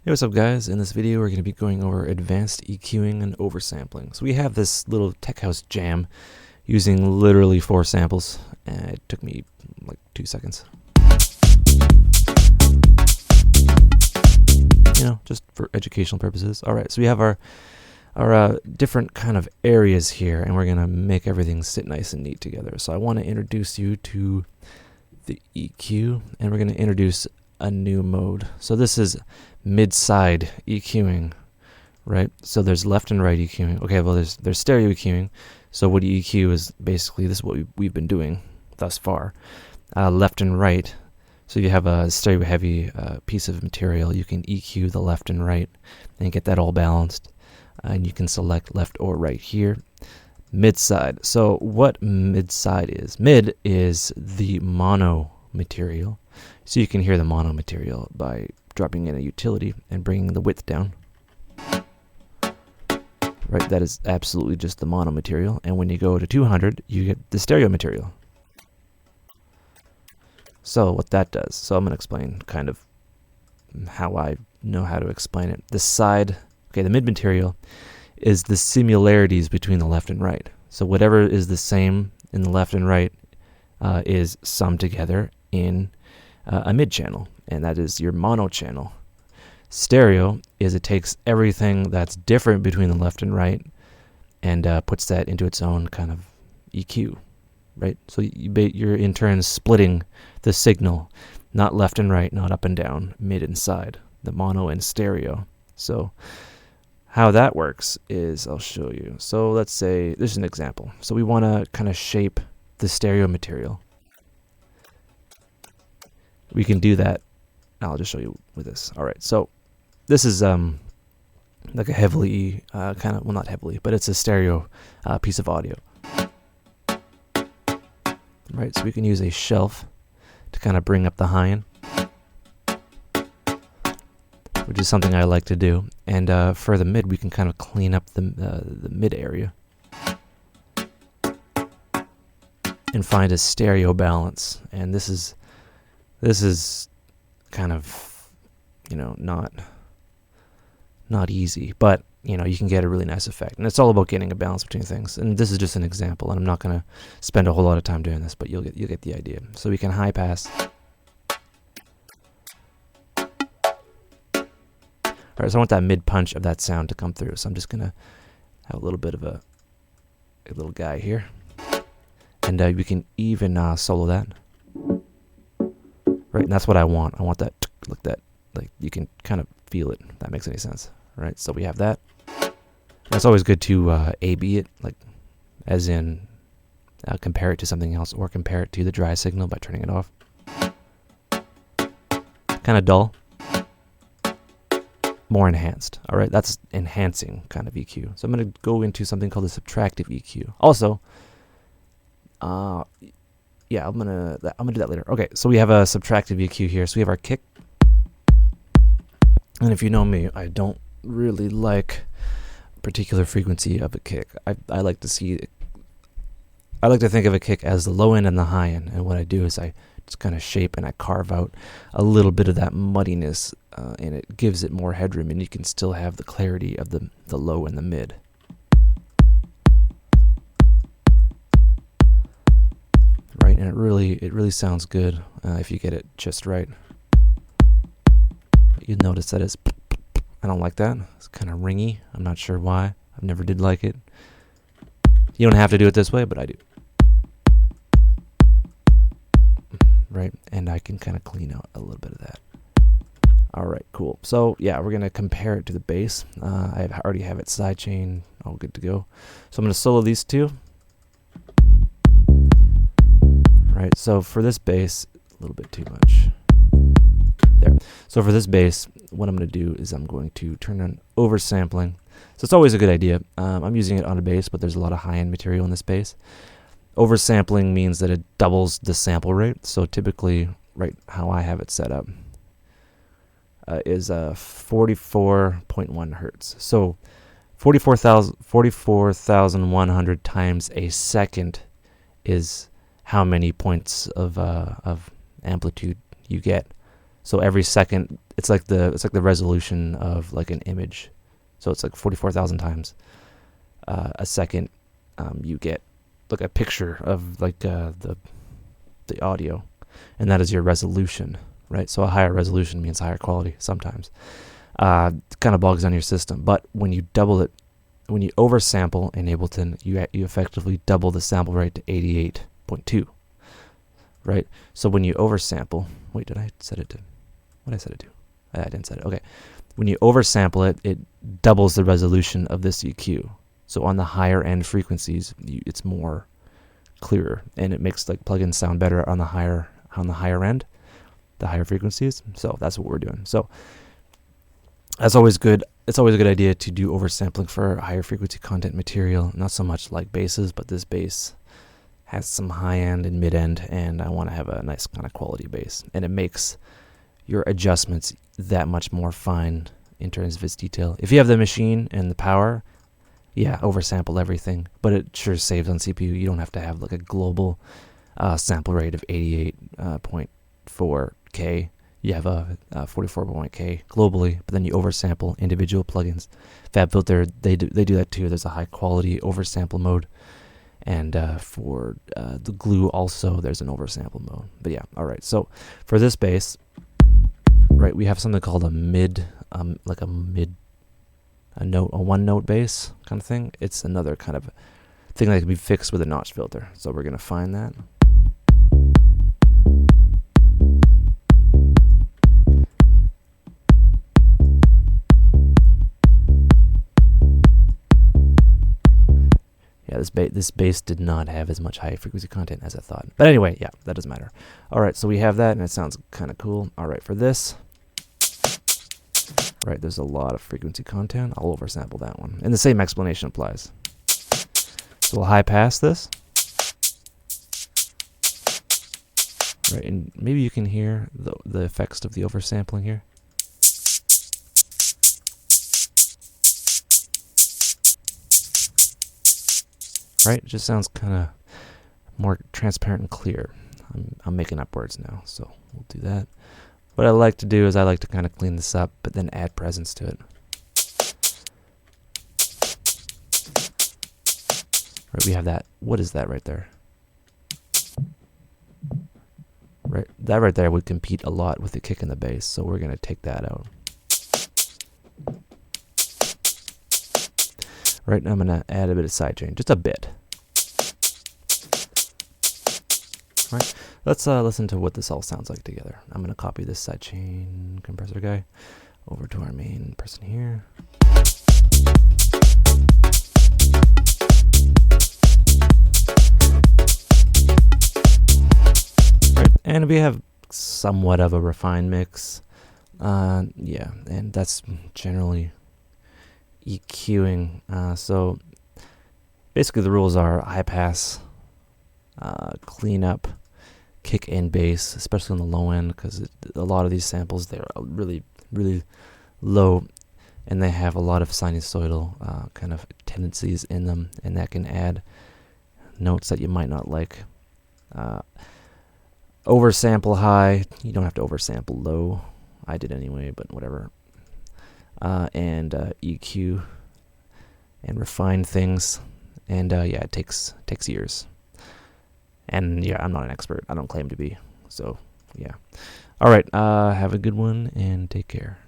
Hey, what's up guys? In this video we're going to be going over advanced EQing and oversampling. So we have this little tech house jam using literally 4 samples, and it took me like 2 seconds. You know, just for educational purposes. Alright, so we have our different kind of areas here, and we're going to make everything sit nice and neat together. So I want to introduce you to the EQ, and we're going to introduce a new mode. So this is mid-side EQing, right? So there's left and right EQing. Okay, well there's stereo EQing. So what you EQ is basically, this is what we've been doing thus far. Left and right. So you have a stereo heavy piece of material, you can EQ the left and right and get that all balanced. And you can select left or right here. Mid-side. So what mid-side is? Mid is the mono material. So you can hear the mono material by dropping in a utility and bringing the width down. Right, that is absolutely just the mono material. And when you go to 200, you get the stereo material. So what that does, so I'm going to explain kind of how I know how to explain it. The side, okay, the mid material is the similarities between the left and right. So whatever is the same in the left and right is summed together in a mid channel, and that is your mono channel. Stereo is it takes everything that's different between the left and right and puts that into its own kind of EQ, right? So you're in turn splitting the signal, not left and right, not up and down, mid and side, the mono and stereo. So how that works is, I'll show you. So let's say, this is an example. So we want to kind of shape the stereo material. We can do that. I'll just show you with this. All right, so this is like a heavily kind of, well, not heavily, but it's a stereo piece of audio. Right, so we can use a shelf to kind of bring up the high end, which is something I like to do. And for the mid, we can kind of clean up the mid area and find a stereo balance. And this is kind of, you know, not easy, but you know, you can get a really nice effect. And it's all about getting a balance between things. And this is just an example, and I'm not going to spend a whole lot of time doing this, but you'll get the idea. So we can high pass. All right, so I want that mid punch of that sound to come through. So I'm just going to have a little bit of a little guy here. And we can even solo that. Right, and that's what I want. I want that, look, that, like, you can kind of feel it, if that makes any sense. Right, so we have that. That's always good to A-B it, like, as in compare it to something else, or compare it to the dry signal by turning it off. Kind of dull. More enhanced. All right, that's enhancing kind of EQ. So I'm going to go into something called a subtractive EQ. Also, yeah, I'm gonna do that later. Okay, so we have a subtractive EQ here. So we have our kick, and if you know me, I don't really like a particular frequency of a kick. I like to think of a kick as the low end and the high end, and what I do is I just kind of shape and I carve out a little bit of that muddiness, and it gives it more headroom, and you can still have the clarity of the low and the mid. Right, and it really sounds good if you get it just right. You'll notice that it's, I don't like that. It's kind of ringy. I'm not sure why. I've never did like it. You don't have to do it this way, but I do. Right, and I can kind of clean out a little bit of that. All right, cool. So yeah, we're gonna compare it to the bass. I already have it sidechain, all good to go. So I'm gonna solo these two. Right, so for this bass, a little bit too much. There. So for this bass, what I'm going to do is I'm going to turn on oversampling. So it's always a good idea. I'm using it on a bass, but there's a lot of high-end material in this bass. Oversampling means that it doubles the sample rate. So typically, right, how I have it set up is 44.1 hertz. So 44,100 times a second is how many points of amplitude you get. So every second, it's like the resolution of like an image. So it's like 44,000 times a second. You get like a picture of like the audio, and that is your resolution, right? So a higher resolution means higher quality sometimes. It kind of bogs down your system, but when you double it, when you oversample in Ableton, you effectively double the sample rate to 88.2, right? So when you oversample, wait, did I set it to? What did I set it to? I didn't set it. Okay. When you oversample it, it doubles the resolution of this EQ. So on the higher end frequencies, it's more clearer, and it makes like plugins sound better on the higher end, the higher frequencies. So that's what we're doing. So that's always good. It's always a good idea to do oversampling for higher frequency content material. Not so much like basses, but this bass has some high end and mid end, and I want to have a nice kind of quality bass, and it makes your adjustments that much more fine in terms of its detail. If you have the machine and the power, yeah, oversample everything, but it sure saves on CPU. You don't have to have like a global sample rate of 88.4K. You have a 44.K globally, but then you oversample individual plugins. FabFilter, they do that too. There's a high quality oversample mode, and for the glue also, there's an oversample mode. But yeah, all right. So for this bass, right, we have something called a one note bass kind of thing. It's another kind of thing that can be fixed with a notch filter. So we're gonna find that. Yeah, this bass did not have as much high frequency content as I thought. But anyway, yeah, that doesn't matter. All right, so we have that, and it sounds kind of cool. All right, for this, right, there's a lot of frequency content. I'll oversample that one. And the same explanation applies. So we'll high pass this. Right, and maybe you can hear the effects of the oversampling here. Right, it just sounds kind of more transparent and clear. I'm making up words now, so we'll do that. What I like to do is I like to kind of clean this up, but then add presence to it. Right, we have that. What is that right there? Right, that right there would compete a lot with the kick and the bass, so we're gonna take that out. Right now I'm gonna add a bit of sidechain, just a bit. Right, let's listen to what this all sounds like together. I'm gonna copy this sidechain compressor guy over to our main person here. Right, and we have somewhat of a refined mix. Yeah, and that's generally EQing. So basically the rules are high pass, clean up, kick and bass, especially on the low end, because a lot of these samples, they're really, really low, and they have a lot of sinusoidal kind of tendencies in them, and that can add notes that you might not like. Oversample high, you don't have to oversample low. I did anyway, but whatever. And EQ and refine things, and yeah, it takes years. And yeah, I'm not an expert. I don't claim to be. So yeah. All right. Have a good one and take care.